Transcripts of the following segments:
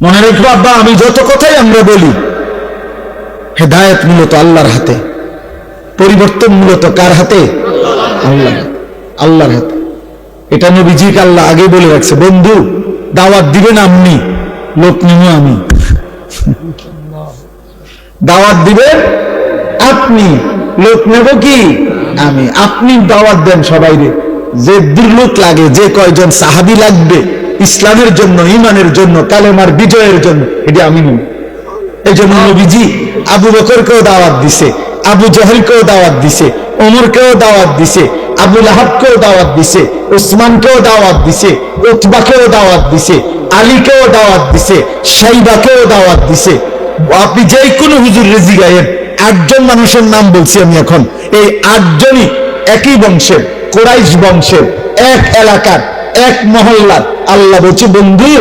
মনে রাখবো আব্বা, আমি যত কথাই আমরা বলি, হেদায়েত মূলত আল্লাহর হাতে, পরিবর্তন মূলত কার হাতে? আল্লাহর হাতে, আল্লাহর হাতে। এটা নবীজিকে আল্লাহ আগে বলে রাখছে, বন্ধু দাওয়াত দিবেন আপনি, লোক নিব আমি। দাওয়াত দিবেন আপনি, লোক নেব কি আমি। আপনি দাওয়াত দেন সবাইরে, যে লোক লাগে, যে কয়জন সাহাবী লাগবে ইসলামের জন্য, ঈমানের জন্য, কালেমার বিজয়ের জন্য, এটা আমি নেব। এই জন্য নবীজি আবু বকরকেও দাওয়াত দিছে, আবু জাহেলকেও দাওয়াত দিছে, ওমরকেও দাওয়াত দিছে, আবু লাহাবকেও দাওয়াত দিছে, উসমানকেও দাওয়াত দিছে, উতবাকেও দাওয়াত দিছে, আলীকেও দাওয়াত দিছে, শাইবাকেও দাওয়াত দিছে। আপনি যে কোনো হুজুর রেজি গায়েন, 8 জন মানুষের নাম বলছি আমি এখন, এই 8 জনই একই বংশের, কুরাইশ বংশের, এক এলাকার, এক মহল্লার। আল্লাহ বলছে, বন্ধু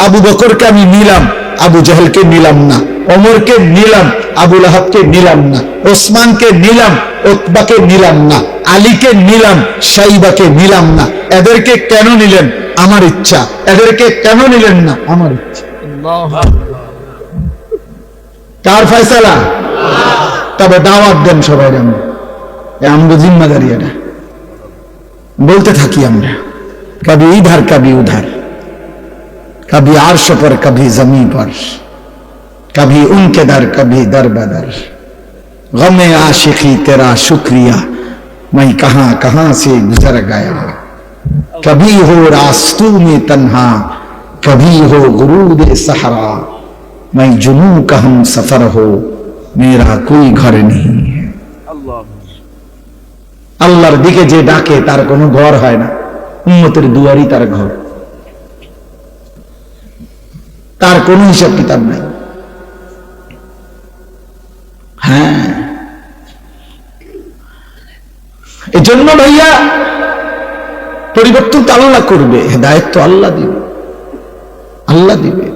আবু বকরকে আমি নিলাম, আবু জাহেলকে নিলাম না, ওমরকে নিলাম, আবু লাহাবকে নিলাম না, ওসমানকে নিলাম, উতবাকে নিলাম না, আলীকে নিলাম, শাইবাকে নিলাম না। এদেরকে কেন নিলেন? আমার ইচ্ছা। এদেরকে কেন নিলেন না? আমার ইচ্ছা। কার ফয়সালা? তবে দাওয়াত দেন সবাই। আমরা জিম্মাদারি, এটা বলতে থাকি আমরা, কবি ইধার কবি উধার, कभी आर्श पर कभी जमीन पर, कभी उनके दर कभी दर बदर, गमे आशिकी तेरा शुक्रिया मैं कहां कहां से गुजर गया, कभी हो रास्तों में तन्हा कभी हो गुरूद सहरा, मैं जुनू का हम सफर हो मेरा कोई घर नहीं है। আল্লাহর দিকে যে ডাকে তার কোনো ঘর হয় না, উম্মতের দুয়ারই তার ঘর, তার কোন হিসাব কিতাব নাই। হ্যাঁ, এজন্য ভাইয়া পরিবর্তন তো আল্লাহ করবে, হেদায়েত তো আল্লাহ দিবে, আল্লাহ দিবে।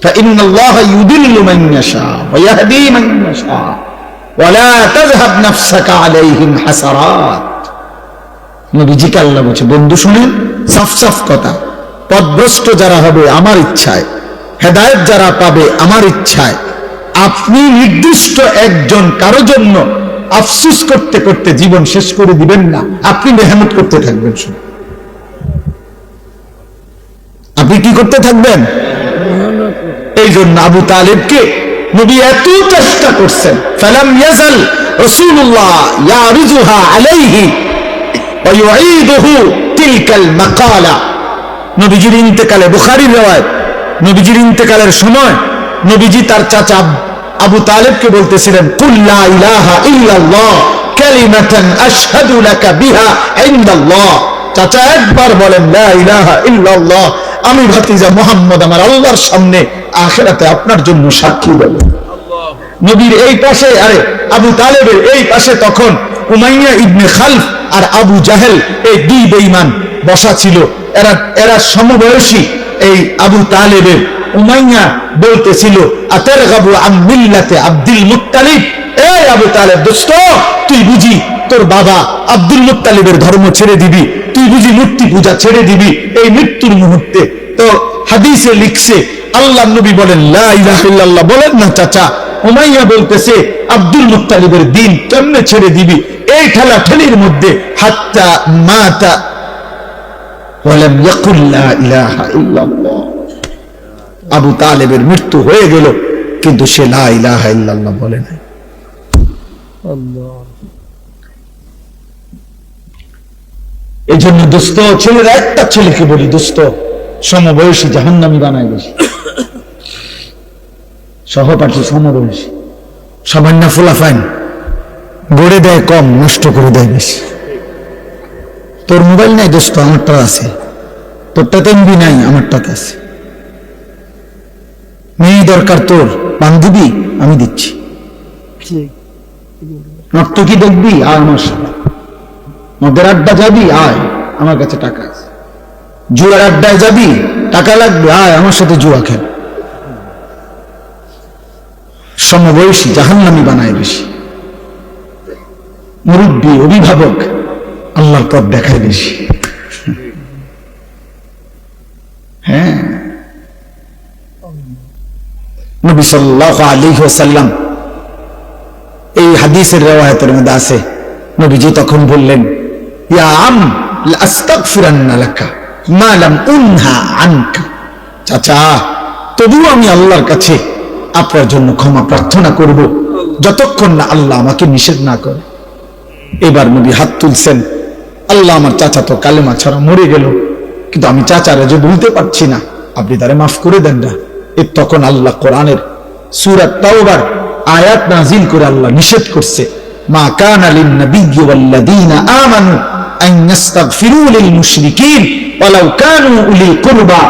ফাইন্নাল্লাহ ইউদিল্লু মান ইয়াশা ওয়া ইয়াহদি মান ইয়াশা ওয়া লা তাযহাব নাফসাকা আলাইহিম হাসারাত। নবীজিকে আল্লাহ বলছে, বন্ধু শুনেন, সাফ সাফ কথা, পথভ্রষ্ট যারা হবে আমার ইচ্ছায়, হেদায়েত যারা পাবে আমার ইচ্ছায়, আপনি নির্দিষ্ট একজন কারো জন্য আফসোস করতে করতে জীবন শেষ করে দিবেন না, আপনি মেহনত করতে থাকবেন। শুনুন, আপনি কি করতে থাকবেন? এই জন্য আবু তালেবকে নবী এত চেষ্টা করছেন, ফালাম ইয়াজাল রাসূলুল্লাহ ইয়ারিজুহা আলাইহি ওয়া ইউঈদুহু তিলকাল মাকালা। নবীজির ইন্তেকালে, বুখারীর riwayat, নবীজির ইন্তেকালের সময় নবীজি তার চাচা আবু তালেবকে বলতেছিলেন, কুল লা ইলাহা ইল্লাল্লাহ কালিমাতান আশহাদু লাকা বিহা ইনদাল্লাহ। চাচা একবার বলেন লা ইলাহা ইল্লাল্লাহ, আমি ভাতিজা মুহাম্মদ আমার আল্লাহর সামনে আখিরাতে আপনার জন্য সাক্ষী দেব। নবীর এই পাশে, আরে আবু তালেবের এই পাশে তখন উমাইয়া ইবনে খালফ আর আবু জাহেল, এই দুই বেঈমান বসা ছিল। এরা সমবয়সী। এই আবু তালেবের উমাইয়া বলতেছিল, আতারগাবু আন মিল্লাতে আব্দুল মুত্তালিব। এই আবু তালেব দোস্ত, তুই বুঝি তোর বাবা আব্দুল মুত্তালিবের ধর্ম ছেড়ে দিবি? তুই বুঝি মূর্তি পূজা ছেড়ে দিবি এই মৃত্যুর মুহূর্তে? তো হাদিসে লিখছে, আল্লাহ নবী বলেন লা ইলাহা ইল্লাল্লাহ বলেন না চাচা। উমাইয়া বলতেছে, আব্দুল মুত্তালিবের দিন কেমনে ছেড়ে দিবি? এই ঠেলাঠেলির মধ্যে হাত্তা মাতা ওয়ালাম ইয়াকুল লা ইলাহা ইল্লাল্লাহ। আবু তালেবের মৃত্যু হয়ে গেল, কিন্তু সে লা ইলাহা ইল্লাল্লাহ বলে নাই। এই জন্য দোস্ত, ছেলেরা একটা ছেলেকে বলি, দোস্ত সমবয়সী জাহান্নামী বানায় বেশি, সহপাঠী সমবয়সী, সামান্য ফুলাফাইন গড়ে দেয় কম, নষ্ট করে দেয় বেশি। তোর মোবাইল নাই দোস্ত, আমারটা আছে। তোরটাতে এমবি নাই, আমারটাতে আছে। মেয়ে দরকার তোর, বান্ধবী আমি দিচ্ছি। নর্তকী দেখবি, আয় আমার সাথে। মদের আড্ডা যাবি, আয় আমার কাছে টাকা আছে। জুয়ার আড্ডায় যাবি, টাকা লাগবে, আয় আমার সাথে জুয়া খেল। সমবয়সী জাহান্নামী বানায় বেশি। মুরব্বী, অভিভাবক আল্লাহর পথ দেখায় বেশি। হ্যাঁ, নবী সাল্লাল্লাহু আলাইহি ওয়াসাল্লাম এই হাদিসের riwayaতের মধ্যে আছে, নবীজি তখন বললেন, ইয়া আম লা আস্তাগফিরান্না লাকা মা লাম উনহা আনকা। চাচা, তবুও আমি আল্লাহর কাছে আপনার জন্য ক্ষমা প্রার্থনা করব যতক্ষণ না আল্লাহ আমাকে নিষেধ না করে। এবার নবী হাত তুলছেন, আল্লাহ আমার চাচা তো কালেমা ছাড়া মরে গেল, কিন্তু আমি চাচারে যে বলতে পারছি না, আপনি তারে মাফ করে দেন না। তখন আল্লাহ কোরআনের সূরা তাওবার আয়াত নাযিল করে আল্লাহ নিষেধ করছে, মা কানা লিন নাবিয়্যি ওয়াল্লাযীনা আমানু আন ইস্তাগফিরু লিল মুশরিকিন ওয়ালাউ কানু উলি কুরবা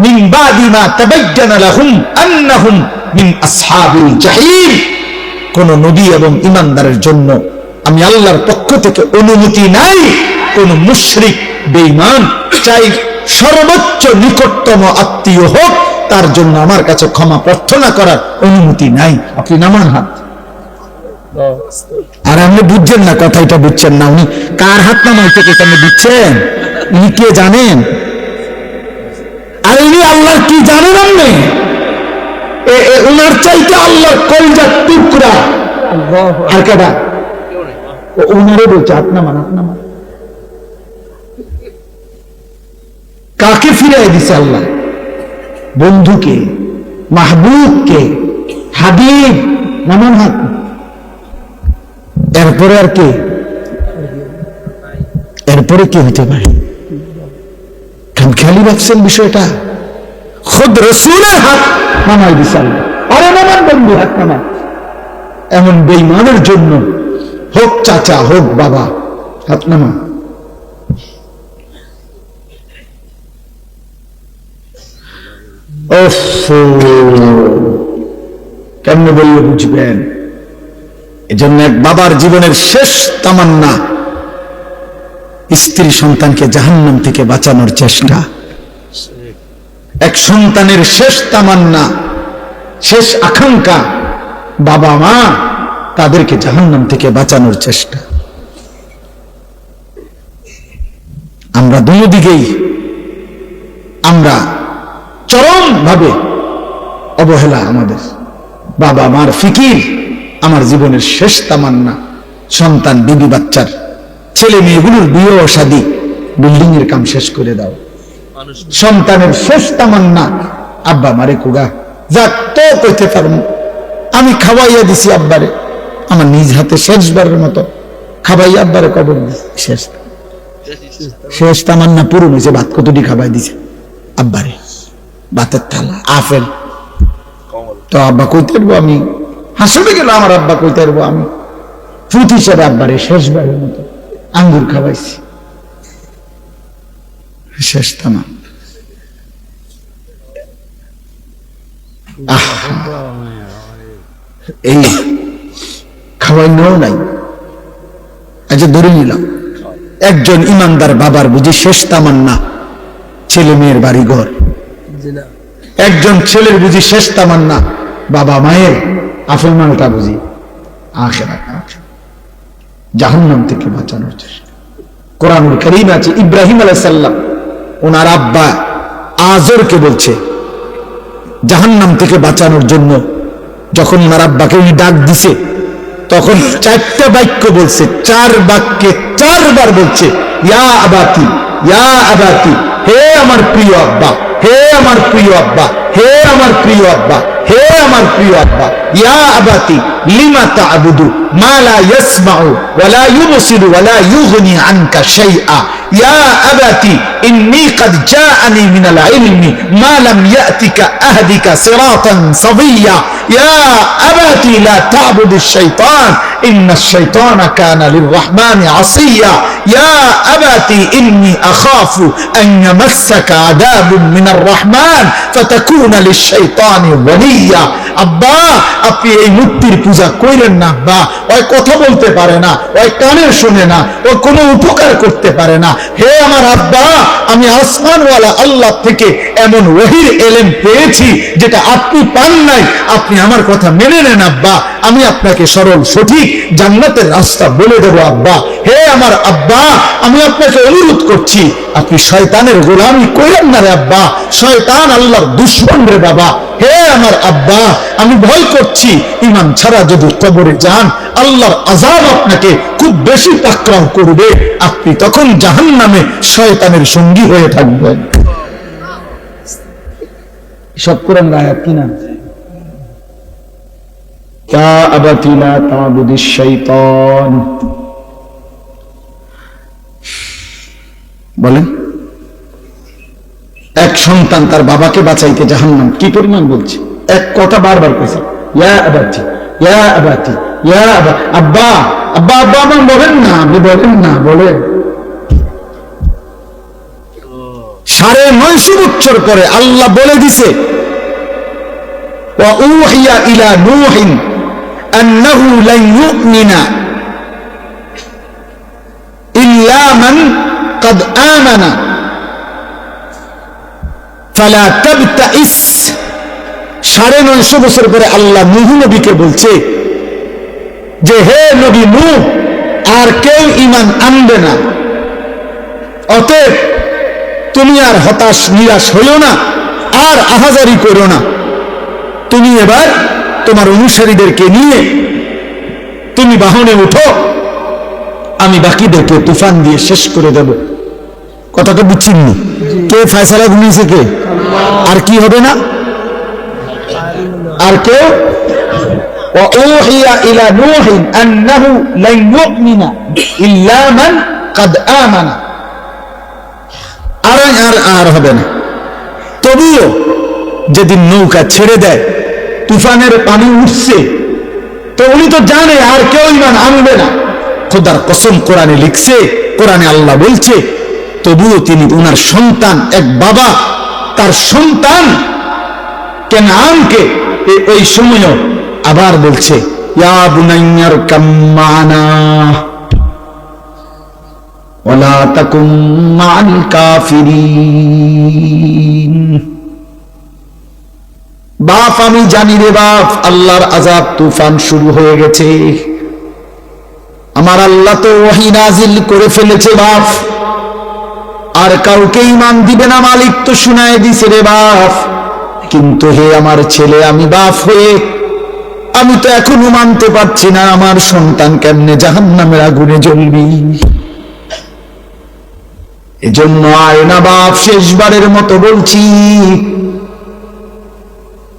মিন বাদি মা তাবায়্যানা লাহুম আন্নাহুম মিন আসহাবিল জাহিম। কোন নবী এবং ঈমানদারের জন্য আমি আল্লাহর পক্ষ থেকে অনুমতি নাই কোন মুশরিক বেঈমান চাই সর্বোচ্চ নিকটতম আত্মীয় হোক, তার জন্য আমার কাছে ক্ষমা প্রার্থনা করার অনুমতি নাই। আপনি নামান হাত। আর আপনি বুঝছেন না, কথাটা বুঝছেন না। উনি কার হাত নামাইতে কেন দিচ্ছেন? উনি কে জানেন? আর উনি আল্লাহর কি জানেন? আপনি উনার চাইতে আল্লাহর কলজার টুকরা আর কেডা? উনারে বলছে হাত নামান, হাত নামান। কাকে ফিরাই দিছে আল্লাহ? বন্ধুকে, মাহবুবকে, হাবিব। নামান হাত। এরপরে আর কে? এরপরে কি হতে পারে? খামখেয়ালি ভাবছেন বিষয়টা? খুদ রাসূলের হাত নামাই দিছে আল্লাহ। আরে নামান বন্ধু, হাত নামান। এমন বেঈমানের জন্য হোক চাচা হোক বাবা, হাত নামান। কেমন বললে বুঝবেন? এজন্য এক বাবার জীবনের শেষ তামান্না স্ত্রী সন্তানকে জাহান্নাম থেকে বাঁচানোর চেষ্টা। এক সন্তানের শেষ তামান্না, শেষ আকাঙ্ক্ষা বাবা মা তাদেরকে জাহান্নাম থেকে বাঁচানোর চেষ্টা। আমরা দুই দিকেই আমরা চরম ভাবে অবহেলা। আমাদের বাবা মার ফিকির আমার জীবনের শেষ তামান্না। সন্তান, বিবি, বাচ্চার ছেলে মেয়েগুলোর বিয়ে ও শাদী, বিল্ডিং এর কাম শেষ করে দাও। সন্তানের শেষ তামান্না আব্বা মারে কুগা যাক তো কইতে পারবো, আমি খাওয়াইয়া দিছি আব্বারে, আমার নিজ হাতে শেষবারের মতো খাওয়াইয়া আব্বারে কবর দিছি। শেষ তামান্না পূরণ হয়েছে। ভাত কতটি খাওয়াই দিছে আব্বারে? ভাতের থালা, আপেল। তো আব্বা কইতে পারবো, আমি হাসতে গেল আমার আব্বা কইতে পারবো, আমি ফুট হিসেবে আব্বারে শেষবারের মতো আঙ্গুর খাওয়াইছি। শেষ তামাম। এই খাওয়াইও নাই। আচ্ছা ধরে নিলাম একজন ইমানদার বাবার বুঝি শেষ তামান্না ছেলে মেয়ের বাড়ি ঘর। একজন ছেলের বুঝি শেষ তামান্না বাবা মায়ের আফল মালটা বুঝি আখিরাত, জাহান্নাম থেকে বাঁচানোর চেষ্টা। কোরআনুল কারীম আছে ইব্রাহিম আলাইহিস সালাম ওনার আব্বা আজরকে বলছে জাহান্নাম থেকে বাঁচানোর জন্য। যখন ওনার আব্বাকে উনি ডাক দিছে তখন চারটা বাক্য বলছে, চার বাক্যে চারবার বলছে ইয়া আবাতি, ইয়া আবাতি, হে আমার প্রিয় আব্বা, হে আমার প্রিয় আব্বা, হে আমার প্রিয় আব্বা, হে আমার প্রিয় আব্বা। ইয়া আবাতি লিমা তা'বুদু মা লা ইয়াসমাউ ওয়া লা ইউবসিরু ওয়া লা ইউগনি আনকা শাইআ। ইয়া আবাতি ইন্নী ক্বাদ জাআনি মিনাল ইলমি মা লাম ইয়াতিকা আহদিকা সিরাতান সাবিয়্যা। ইয়া আবাতি লা তা'বুদিশ শাইতান ইন্নাশ শাইতানা কানা লির-রাহমানি আসিয়্যা। ইয়া আবাতি ইন্নী আখাফু আন ইয়ামাসসাকা আযাবুম মিনার রাহমান ফাতাকুনা লিশ-শাইতানি ওয়ালিয়্যা। আব্বা আপনি এই মূর্তির পূজা কইলেন না আব্বা, ওই কথা বলতে পারে না, ওই কানে শোনে না, ও কোনো উপকার করতে পারে না। হে আমার আব্বা, আমি আসমানওয়ালা আল্লাহ থেকে এমন ওহীর ইলম পেয়েছি যেটা আপনি পান নাই। আপনি আমার কথা মেনে নেন আব্বা, আমি আপনাকে সরল সঠিক জান্নাতের রাস্তা বলে দেব আব্বা। হে আমার আব্বা, আমি আপনাকে অনুরোধ করছি আপনি শয়তানের গোলামি করেন না রে আব্বা। শয়তান আল্লাহর দুশমন রে বাবা। হে আমার আব্বা, আমি ভয় করছি ঈমান ছাড়া যদি কবরে যান আল্লাহর আযাব আপনাকে খুব বেশি পাকড়াও করবে, আপনি তখন জাহান্নামে শয়তানের সঙ্গী হয়ে থাকবেন। সব কোরআনের আয়াত কিনা? ইয়া আবাতি লা তা'বুদিশ শাইতান। বলেন, এক সন্তান তার বাবাকে বাঁচাইতে জাহান্নাম কি পরিমাণ বলছে, এক কথা বারবার কইছে, ইয়া আবাতি, ইয়া আবাতি, ইয়া আবা, আব্বা আব্বা আব্বা আমার বলেন না, আপনি বলেন না, বলেন। 950 বছর পরে আল্লাহ বলে দিছে, ওয়া উহিয়া ইলা নূহিন আন্নাহু লান ইউমিনা ইল্লা মান قد آمن فلا تبتئس। 950 বছর পরে আল্লাহ নূহ নবীকে বলছে যে হে নবী নূহ, আর কেউ ঈমান আনবে না, অতএব তুমি আর হতাশ নিরাশ হইও না, আর আহাজারি করো না। তুমি এবার তোমার অনুসারীদেরকে নিয়ে তুমি বাহনে উঠো, আমি বাকিদেরকে তুফান দিয়ে শেষ করে দেব। কথাটা বুঝছেন? কে ফয়সালা ঘুমিয়েছে? কে? আর কি হবে না? আর কেউ ওহিয়া ইলা নূহিন আন্নাহু লান ইউমিনা ইল্লা মান قد آمن। আর হবে না। তবুও যেদিন নৌকা ছেড়ে দেয়, তুফানের পানি উঠছে, তো উনি তো জানে আর কেউ ঈমান আনবে না। খোদার কসম, কোরআনে লিখছে, কোরআনে আল্লাহ বলছে, তবুও তিনি উনার সন্তান, এক বাবা তার সন্তান কেনানকে ওই সময় আবার বলছে, ইয়া বুনাইয়ার কাম্মানা ওয়ালা তাকুম মা'আল কাফিরিন। বাপ, আমি জানি রে বাপ, আল্লাহর আযাব তুফান শুরু হয়ে গেছে। আমার আল্লাহ তো ওহী নাজিল করে ফেলেছে বাপ, আর কাউকে ঈমান দিবে না মালিক তো শুনায় দিছে রে বাপ। কিন্তু হে আমার ছেলে, আমি বাপ হয়ে আমি তো এখনো মানতে পারছি না আমার সন্তান কেমনে জাহান্নামের আগুনে জ্বলবি। এজন্য আয় না বাপ, শেষবারের মতো বলছি,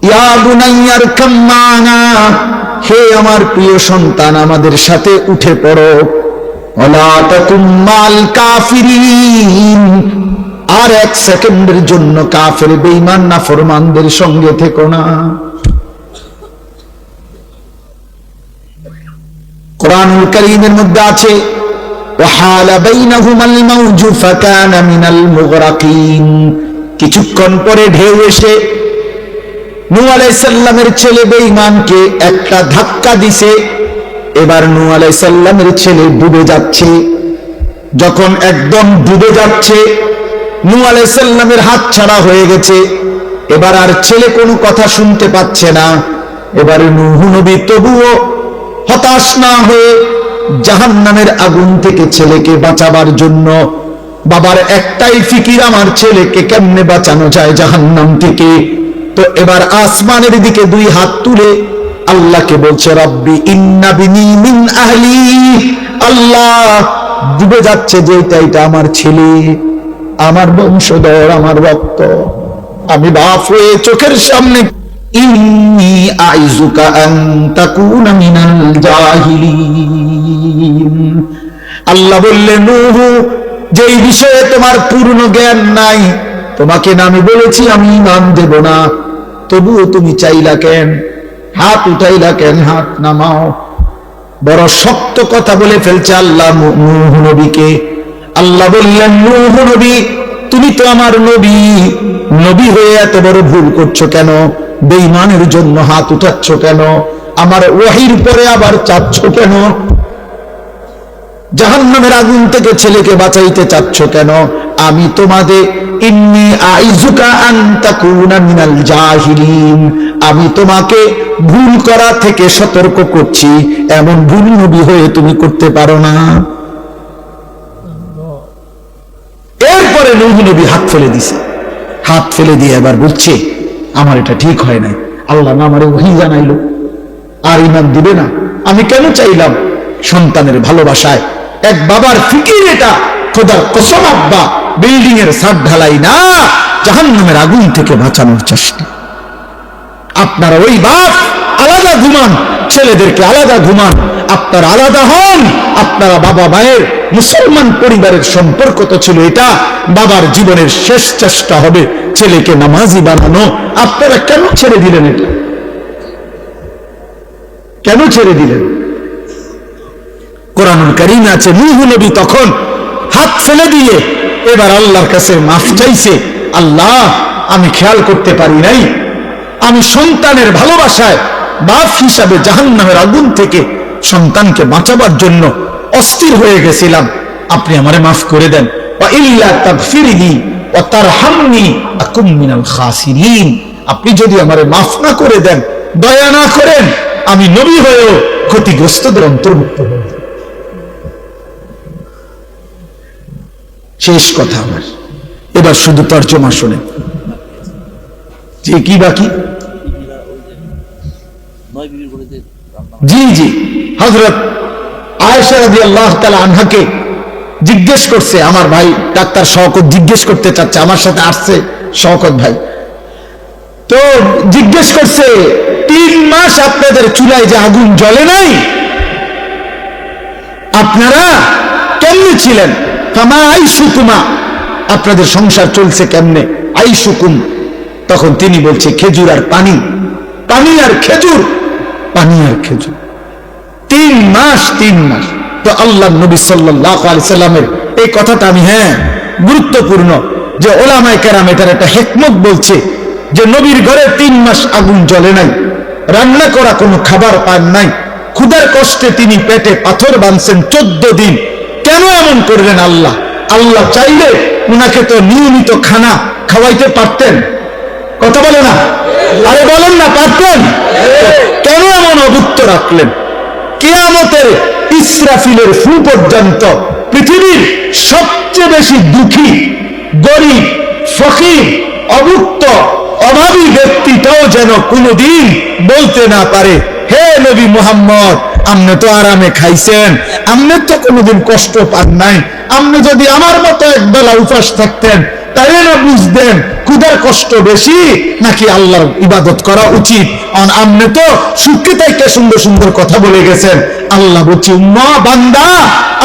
ইয়া বুনাইয়ার কাম্মানা, হে আমার প্রিয় সন্তান, আমাদের সাথে উঠে পড়ো। ওয়ালা তাকুম মা'আল কাফিরিন, আর এক সেকেন্ডের জন্য কাফের বেঈমান নাফরমানদের সঙ্গে থেকো না। কোরআনুল কারীমের মধ্যে আছে, ওয়াহালা বাইনাহুমাল মাউজু ফাকানা মিনাল মুগরাকিন। কিছুক্ষণ পরে ঢেউ এসে নূহ আলাইহিস সালামের ছেলে বেঈমানকে একটা ধাক্কা দিছে। এবার নূহ আলাইহিস সালামের ছেলে ডুবে যাচ্ছে। যখন একদম ডুবে যাচ্ছে, নূহ আলাইহিস সালামের হাত ছাড়া হয়ে গেছে। এবার আর ছেলে কোনো কথা শুনতে পাচ্ছে না। এবারে নূহ নবী তবুও হতাশ না হয়ে জাহান্নামের আগুন থেকে ছেলেকে বাঁচাবার জন্য, বাবার একটাই ফিকির, আমার ছেলেকে কেমনে বাঁচানো যায় জাহান্নাম থেকে। তো এবার আসমানের দিকে দুই হাত তুলে আল্লাহকে বলছে, রব্বি ইন্না বিনি মিন আহলি। আল্লাহ, ডুবে যাচ্ছে যেটা, এটা আমার ছেলে, আমার বংশধর, আমার রক্ত। আমি বাপ হয়ে চোখের সামনে, ইন্নী আইযুকা আন তাকুনা মিনাল জাহিলিন। আল্লাহ বললেন, নূহ, যেই বিষয়ে তোমার পূর্ণ জ্ঞান নাই, তোমাকে না আমি বলেছি আমি ঈমান দেব না, তবুও তুমি চাইলা কেন, হাত উঠাইলা কেন, হাত নামাও। বড় শক্ত কথা বলে ফেলছে আল্লাহ নূহ নবীকে। আল্লাহ বললেন, নূহ নবী, তুমি তো আমার নবী, নবী হয়ে এত বড় ভুল করছো কেন? বেঈমানের জন্য হাত উঠাচ্ছ কেন? আমার ওহীর পরে আবার চাচ্ছ কেন? জাহান্নামের আগুন থেকে ছেলেকে বাঁচাইতে চাচ্ছ কেন? আমি তোমাদের ইন্নী আইযুকা আন তাকুনা মিনাল জাহিলিন, আমি তোমাকে ভুল করা থেকে সতর্ক করছি, এমন ভুল নবী হয়ে তুমি করতে পারো না। এরপরে নূহ নবী হাত ফেলে দিছে। হাত ফেলে দিয়ে এবার বলছে, আমার এটা ঠিক হয় নাই, আল্লাহ না আমারে ওহী জানাইলো, আর ইমান দিবে না। আমি কেন চাইলাম সন্তানের ভালোবাসায়, এক বাবার ফিকির এটা, খোদার কসম আব্বা বিল্ডিং এর ছাদ ঢালাই না, জাহান্নামের আগুন থেকে বাঁচানোর চেষ্টা। আপনারা ওই বাপ আলাদা ঘুমান, ছেলেদেরকে আলাদা ঘুমান, আপনারা আলাদা হন। আপনারা বাবা মায়ের মুসলমান পরিবারের সম্পর্ক তো ছিল এটা, বাবার জীবনের শেষ চেষ্টা হবে ছেলেকে নামাজি বানানো। আপনারা কেন ছেড়ে দিলেন এটা? কেন ছেড়ে দিলেন? কোরআনুল কারীমে আছে নূহ নবী তখন হাত ফেলে দিয়ে এবার আল্লাহর কাছে মাফ চাইছে, আল্লাহ আমি খেয়াল করতে পারি নাই, আমি সন্তানের ভালোবাসায় বাপ হিসাবে জাহান্নামের আগুন থেকে সন্তানকে বাঁচাবার জন্য অস্থির হয়ে গেছিলাম, আপনি আমারে মাফ করে দেন। ওয়া ইল্লা তাগফিরলি ওয়া তারহামনি আকুম মিনাল খাসিরিন, আপনি যদি আমারে মাফ না করে দেন, দয়া না করেন, আমি নবী হয়েও ক্ষতিগ্রস্তদের অন্তর্ভুক্ত হব। শেষ কথা আমার, এবার শুধু তর্জমা শুনে যে কি বাকি। জি জি, হযরত আয়েশা রাদিয়াল্লাহু তাআলা আনহাকে জিজ্ঞেস করছে, আমার ভাই ডাক্তার শওকত জিজ্ঞেস করতে চাচ্ছে, আমার সাথে আসছে শওকত ভাই, তো জিজ্ঞেস করছে 3 মাস আপনাদের চুলায় যে আগুন জ্বলে নাই, আপনারা কেমনে ছিলেন? ফামা আইশুকুমা, আপনাদের সংসার চলছে কেমনে? আইশুকুম, তখন তিনি বলছে খেজুর আর পানি, পানি আর খেজুর, পানি আর খেজুর। 3 মাস 3 মাস। তো আল্লাহ নবী সাল্লাল্লাহু আলাইহি সাল্লামের এই কথাটা আমি গুরুত্বপূর্ণ যে ওলামায়ে কেরাম এটার একটা হিকমত বলছে যে নবীর ঘরে 3 মাস আগুন জ্বলে নাই, রান্না করা কোনো খাবার পান নাই, ক্ষুধার কষ্টে তিনি পেটে পাথর বাঁধছেন 14 দিন। কেন এমন করলেন আল্লাহ? আল্লাহ চাইলে উনাকে তো নিয়মিত খানা খাওয়াইতে পারতেন, কথা বলে না, আরে বলেন না, পারতেন? কেন এমন অভুক্ত রাখলেন? কিয়ামতের ইসরাফিলের ফু পর্যন্ত পৃথিবীর সবচেয়ে বেশি দুঃখী, গরিব, ফকির, অভুক্ত, অভাবী ব্যক্তিটাও যেন কোনোদিন বলতে না পারে, হে নবী মুহাম্মদ, আপনি তো আরামে খাইছেন, আপনি তো কোনোদিন কষ্ট পান নাই, আপনি যদি আমার মতো একবেলা উপাস থাকতেন তাহলে না বুঝতেন ক্ষুধার কষ্ট বেশি নাকি আল্লাহর ইবাদত করা উচিত। আপনি তো সুখে থেকে সুন্দর সুন্দর কথা বলে গেছেন। আল্লাহ বলছে, উম্মা বান্দা,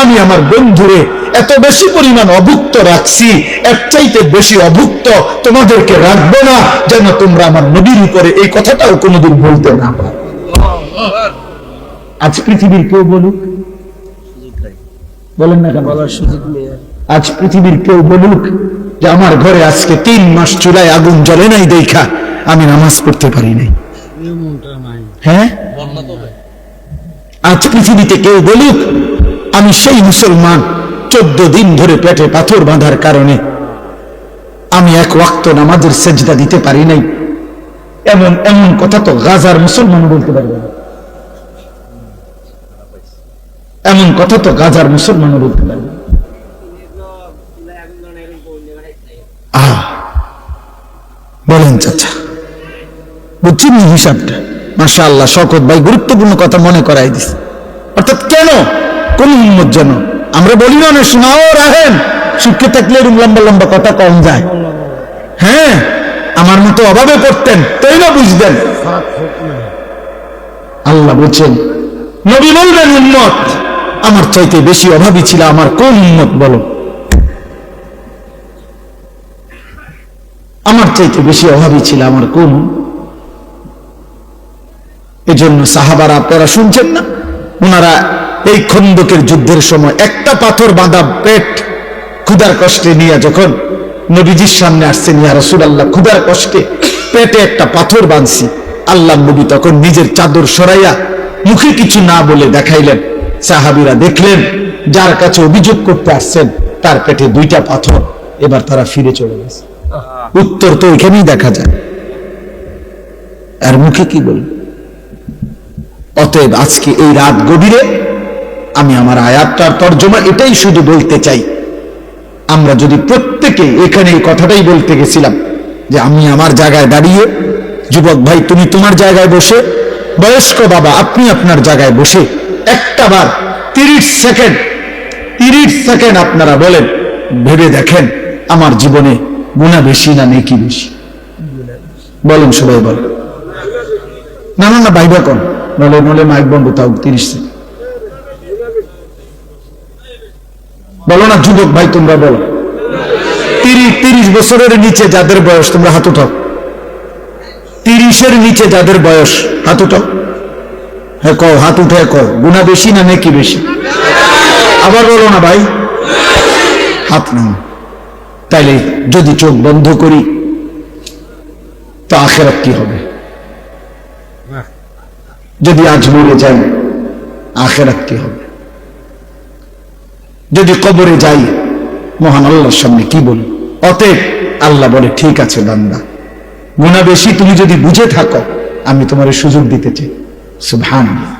আমি আমার বন্ধুরে এত বেশি পরিমাণ অভুক্ত রাখছি, এর চাইতে বেশি অভুক্ত তোমাদেরকে রাখবো না, যেন তোমরা আমার নবীর উপরে এই কথাটাও কোনোদিন বলতে না পারো। আজ পৃথিবীর কেউ বলুক, বলেন না কেন, বলার সুযোগ নেই। আজ পৃথিবীর কেউ বলুক যে আমার ঘরে আজকে 3 মাস চুলায় আগুন জ্বলে নাই দেখা আমি নামাজ পড়তে পারি নাই, হ্যাঁ? আজ পৃথিবীতে কেউ বলুক আমি সেই মুসলমান 14 দিন ধরে পেটে পাথর বাঁধার কারণে আমি 1 ওয়াক্ত নামাজের সেজদা দিতে পারি নাই, এমন এমন কথা তো গাজার মুসলমান বলতে পারবে না, এমন কথা তো গাজার মুসলমান বলতে পারবে। বলেন চাচা, বুঝছেন হিসাবটা? মাশাআল্লাহ, শওকত ভাই গুরুত্বপূর্ণ কথা মনে করাই দিছে। অর্থাৎ কেন, কোন হিম্মত যেন আমরা বলি না, শোনাও রাখেন, শিক্ষা থাকলে এরকম লম্বা লম্বা কথা কম যায়। হ্যাঁ, আমার মতো অভাবে পড়তেন তাই না বুঝতেন। আল্লাহ বলছেন, নবী বলবেন উম্মত আমার চাইতে বেশি অভাবী ছিল আমার কোন উম্মত বলো, আমার চাইতে বেশি অভাবী ছিল আমার কোন। এজন্য সাহাবারা, আপনারা শুনছেন না, ওনারা এই খন্দকের যুদ্ধের সময় একটা পাথর বাঁধা পেট ক্ষুধার কষ্টে নিয়ে যখন নবীজির সামনে আসছেন, ইয়া রাসূলুল্লাহ ক্ষুধার কষ্টে পেটে একটা পাথর বাঁধছি, আল্লাহ নবী তখন নিজের চাদর সরাইয়া মুখে কিছু না বলে দেখাইলেন। সাহাবীরা দেখলেন যার কাছে অভিযোগ করতে আসছেন তার পেটে 2টা পাথর, এবার তারা ফিরে চলে গেছে। উত্তর তো এখানেই দেখা যায়, আর মুখে কি বল। অতএব আজকে এই রাত গভীরে আমি আমার আয়াতটার তর্জমা এটাই শুধু বলতে চাই, আমরা যদি প্রত্যেকে এখানে এই কথাটাই বলতে গেছিলাম যে আমি আমার জায়গায় দাঁড়িয়ে যুবক ভাই, তুমি তোমার জায়গায় বসে, বয়স্ক বাবা আপনি আপনার জায়গায় বসে একটা বার 30 সেকেন্ড আপনারা বলেন, ভেবে দেখেন আমার জীবনে গুনাহ বেশি না নেকি বেশি? বলেন, সবাই বলেন। না না না, ভাইবা কোন নলে মাইক বন্ধ, তাও 30 সেকেন্ড বলো না। যুবক ভাই তোমরা বলো, 30 বছরের নিচে যাদের বয়স, তোমরা হাত উঠাও। 30-এর নিচে যাদের বয়স হাত উঠাও। হ্যাঁ কও, হাত উঠে কও, গুনাহ বেশি না নেকি বেশি? আবার বলো না ভাই, হাত নাও। তাইলে যদি চোখ বন্ধ করি তো আখিরাত কি হবে? যদি আজ মরে যাই আখিরাত কি হবে? যদি কবরে যাই মহান আল্লাহর সামনে কি বলি? অতএব আল্লাহ বলে, ঠিক আছে বান্দা, গুনাহ বেশি তুমি যদি বুঝে থাকো আমি তোমার সুযোগ দিতে চাই। সুবহানাল্লাহ।